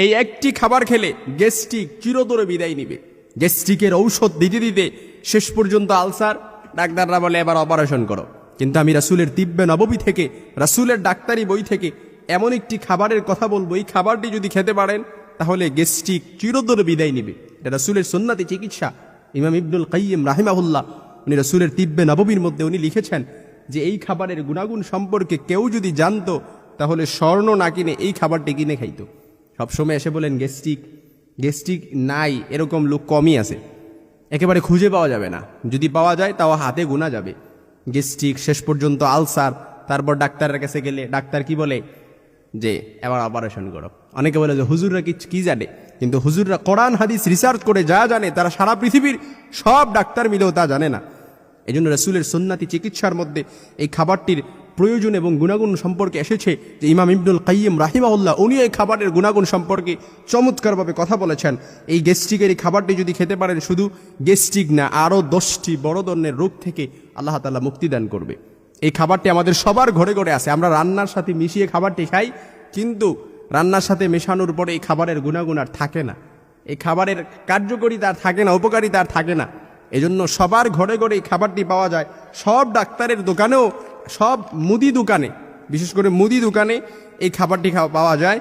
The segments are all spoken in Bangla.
এই একটি খাবার খেলে গ্যাস্ট্রিক চিরতরে বিদায় নিবে। গ্যাস্ট্রিকের ঔষধ দিতে দিতে শেষ পর্যন্ত আলসার, ডাক্তাররা বলে এবার অপারেশন করো। কিন্তু আমি রাসূলের তিব্বে নববী থেকে, রাসূলের ডাক্তারি বই থেকে এমন একটি খাবারের কথা বলবো, এই খাবারটি যদি খেতে পারেন তাহলে গ্যাস্ট্রিক চিরতরে বিদায় নিবে। এটা রাসূলের সুন্নতি চিকিৎসা। ইমাম ইবনুল কাইয়িম রাহিমাহুল্লাহ উনি রাসূলের তিব্বে নববীর মধ্যে উনি লিখেছেন যে এই খাবারের গুণাগুণ সম্পর্কে কেউ যদি জানতো তাহলে স্বর্ণ না কিনে এই খাবারটি কিনে খাইতো। সবসময় এসে বলেন গ্যাস্ট্রিক নাই, এরকম লোক কমই আছে, একেবারে খুঁজে পাওয়া যাবে না, যদি পাওয়া যায় তাও হাতে গোনা যাবে। গ্যাস্ট্রিক, শেষ পর্যন্ত আলসার, তারপর ডাক্তারের কাছে গেলে ডাক্তার কি বলে যে এবার অপারেশন করো। অনেকে বলে যে হুজুররা কি জানে, কিন্তু হুজুররা কোরআন হাদিস রিসার্চ করে যা জানে তারা সারা পৃথিবীর সব ডাক্তার মিলেও তা জানে না। এই জন্য রাসূলের সুন্নতি চিকিৎসার মধ্যে এই খাবারটির প্রয়োজন এবং গুণাগুণ সম্পর্কে এসেছে যে ইমাম ইবনুল কাইয়িম রাহিমাহুল্লাহ উনি এই খাবারের গুণাগুণ সম্পর্কে চমৎকারভাবে কথা বলেছেন। এই গ্যাস্ট্রিকের এই খাবারটি যদি খেতে পারেন, শুধু গ্যাস্ট্রিক না, আরও 10টি বড় ধরনের রোগ থেকে আল্লাহ তাআলা মুক্তি দান করবে। এই খাবারটি আমাদের সবার ঘরে ঘরে আছে। আমরা রান্নার সাথে মিশিয়ে খাবারটি খাই, কিন্তু রান্নার সাথে মেশানোর পরে এই খাবারের গুণাগুণ আর থাকে না, এই খাবারের কার্যকারিতা আর থাকে না, উপকারিতা আর থাকে না। এজন্য সবার ঘরে ঘরে এই খাবারটি পাওয়া যায়। সব ডাক্তারের দোকানেও, সব মুদি দোকানে, বিশেষ করে মুদি দোকানে এই খাবারটি পাওয়া যায়।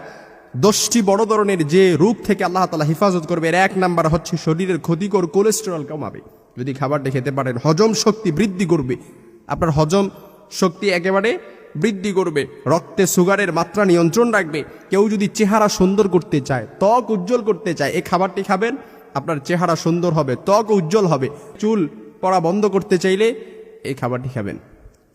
10টি বড় ধরনের যে রোগ থেকে আল্লাহ তাআলা হেফাজত করবে, এর 1 নাম্বার হচ্ছে শরীরের ক্ষতিকর কোলেস্টেরল কমাবে। যদি খাবারটি খেতে পারেন, হজম শক্তি বৃদ্ধি করবে, আপনার হজম শক্তি একেবারে বৃদ্ধি করবে, রক্তে সুগারের মাত্রা নিয়ন্ত্রণ রাখবে। কেউ যদি চেহারা সুন্দর করতে চায়, ত্বক উজ্জ্বল করতে চায়, এই খাবারটি খাবেন, আপনার চেহারা সুন্দর হবে, ত্বক উজ্জ্বল হবে। চুল পড়া বন্ধ করতে চাইলে এই খাবারটি খাবেন।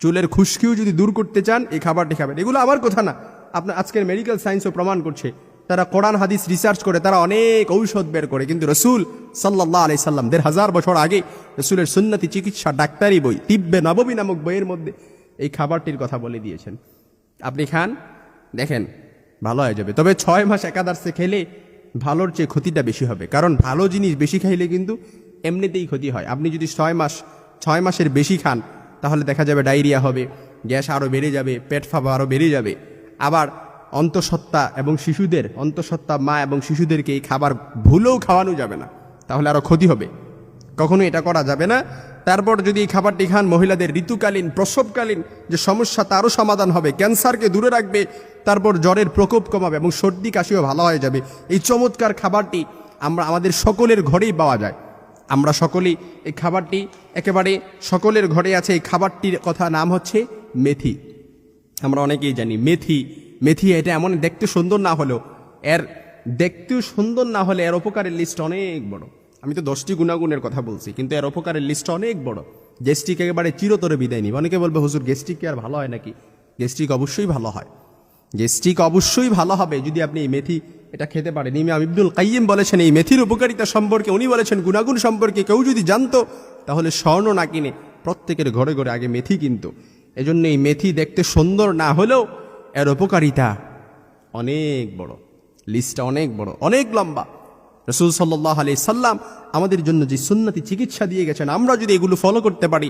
চুলের খুশকিও যদি দূর করতে চান, এই খাবারটি খাবেন। এগুলো আমার কথা না, আপনার আজকের মেডিকেল সায়েন্সও প্রমাণ করছে। তারা কোরআন হাদিস রিসার্চ করে তারা অনেক ঔষধ বের করে, কিন্তু রাসূল সাল্লাল্লাহু আলাইহি সাল্লাম 1500 বছর আগে রাসূলের সুন্নতি চিকিৎসা ডাক্তারি বই তিব্বে নববী নামক বইয়ের মধ্যে এই খাবারটির কথা বলে দিয়েছেন। আপনি খান, দেখেন ভালো হয়ে যাবে। তবে 6 মাস একাদারসে খেলে ভালোর চেয়ে ক্ষতিটা বেশি হবে, কারণ ভালো জিনিস বেশি খাইলে কিন্তু এমনিতেই ক্ষতি হয়। আপনি যদি 6 মাসের বেশি খান তাহলে দেখা যাবে ডায়রিয়া হবে, গ্যাস আরও বেড়ে যাবে, পেট ফাঁপা আরও বেড়ে যাবে। আবার অন্তঃসত্ত্বা এবং শিশুদের, অন্তঃসত্ত্বা মা এবং শিশুদেরকে এই খাবার ভুলেও খাওয়ানো যাবে না, তাহলে আরও ক্ষতি হবে, কখনো এটা করা যাবে না। তারপর যদি এই খাবারটি খান, মহিলাদের ঋতুকালীন, প্রসবকালীন যে সমস্যা তারও সমাধান হবে, ক্যান্সারকে দূরে রাখবে, তারপর জ্বরের প্রকোপ কমাবে এবং সর্দি কাশিও ভালো হয়ে যাবে। এই চমৎকার খাবারটি আমাদের সকলের ঘরেই পাওয়া যায়। আমরা সকলেই এই খাবারটি একেবারে সকলের ঘরে আছে। এই খাবারটির কথা নাম হচ্ছে মেথি। আমরা অনেকেই জানি মেথি এটা এমন দেখতে সুন্দর না হলেও, দেখতেও সুন্দর না হলে এর উপকারের লিস্ট অনেক বড়। আমি তো 10টি গুণাগুণের কথা বলছি, কিন্তু এর উপকারের লিস্ট অনেক বড়। গ্যাস্ট্রিক একেবারে চিরতরে বিদায় নিবে। অনেকে বলবে হুজুর গ্যাস্ট্রিক কি আর ভালো হয় নাকি? গ্যাস্ট্রিক অবশ্যই ভালো হয়, গ্যাস্ট্রিক অবশ্যই ভালো হবে যদি আপনি এই মেথি এটা খেতে পারেন। ইমাম ইবনুল কাইয়িম বলেছেন এই মেথির উপকারিতা সম্পর্কে, উনি বলেছেন গুণাগুণ সম্পর্কে কেউ যদি জানতো তাহলে স্বর্ণ না কিনে প্রত্যেকের ঘরে ঘরে আগে মেথি কিনতো। এজন্য এই মেথি দেখতে সুন্দর না হলেও এর উপকারিতা অনেক বড়, লিস্টটা অনেক বড়, অনেক লম্বা। রাসূল সাল্লাল্লাহু আলাইহি সাল্লাম আমাদের জন্য যে সুন্নতি চিকিৎসা দিয়ে গেছেন, আমরা যদি এগুলো ফলো করতে পারি,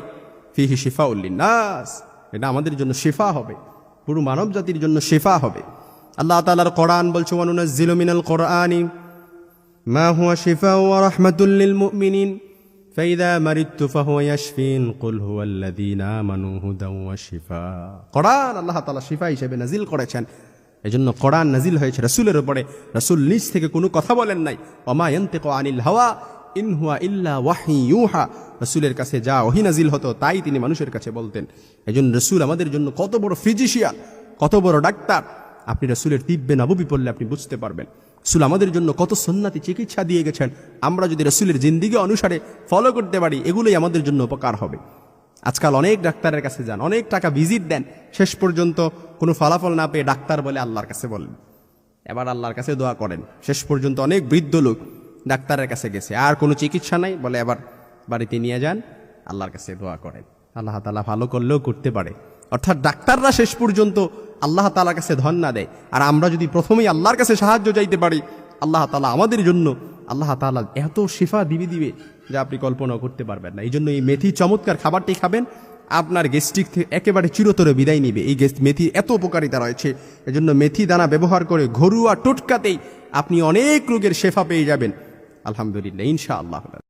ফিহি শিফাউল লিন্নাস, এটা আমাদের জন্য শিফা হবে, পুরো মানব জাতির জন্য শিফা হবে। আল্লাহ তাআলার কোরআন বলছে ওয়ানুনাজ্জিলু মিনাল কোরআনি মা হুয়া শিফাউ ওয়া রাহমাতুল লিল মুমিনিন ফাইযা মারিদতু ফাহুয়া ইয়াশফিন কুল হুয়াল্লাযীনা আমানু হুদাও ওয়া শিফা। কোরআন আল্লাহ তাআলা শিফা হিসেবে নাজিল করেছেন। এজন্য কোরআন নাজিল হয়েছে রাসূলের উপরে। রাসূল নিজ থেকে কোনো কথা বলেন নাই। ওমা ইয়ানতিকু আনিল হাওয়া ইন হুয়া ইল্লা ওয়াহী ইউহা। রাসূলের কাছে যা ওহী নাজিল হতো তাই তিনি মানুষের কাছে বলতেন। এজন্য রাসূল আমাদের জন্য কত বড় ফিজিশিয়ান, কত বড় ডাক্তার। আপনি রাসূলের তিব্বে নববী পড়লে আপনি বুঝতে পারবেন রাসূল আমাদের জন্য কত সুন্নতি চিকিৎসা দিয়ে গেছেন। আমরা যদি রাসূলের জিন্দেগি অনুসারে ফলো করতে পারি, এগুলোই আমাদের জন্য উপকার হবে। আজকাল অনেক ডাক্তারের কাছে যান, অনেক টাকা ভিজিট দেন, শেষ পর্যন্ত কোনো ফলাফল না পেয়ে ডাক্তার বলে আল্লাহর কাছে বলেন, এবার আল্লাহর কাছে দোয়া করেন। শেষ পর্যন্ত অনেক বৃদ্ধ লোক ডাক্তারের কাছে গেছে, আর কোনো চিকিৎসা নাই, বলে এবার বাড়িতে নিয়ে যান, আল্লাহর কাছে দোয়া করেন। আল্লাহ তাআলা ভালো করলেও করতে পারে। অর্থাৎ ডাক্তাররা শেষ পর্যন্ত আল্লাহ তাআলার কাছে ধন না দেয়, আর আমরা যদি প্রথমেই আল্লাহর কাছে সাহায্য চাইতে পারি, আল্লাহ তাআলা আমাদের জন্য, আল্লাহ তাআলা এত শিফা দিবে যা আপনি কল্পনা করতে পারবেন না। এই জন্য এই মেথি চমৎকার খাবারটি খাবেন, আপনার গ্যাস্ট্রিক থেকে একেবারে চিরতরে বিদায় নিবে। এই মেথি এত উপকারিতা রয়েছে, এজন্য মেথি দানা ব্যবহার করে ঘরোয়া টোটকাতেই আপনি অনেক রোগের শেফা পেয়ে যাবেন আলহামদুলিল্লাহ ইনশাআল্লাহ।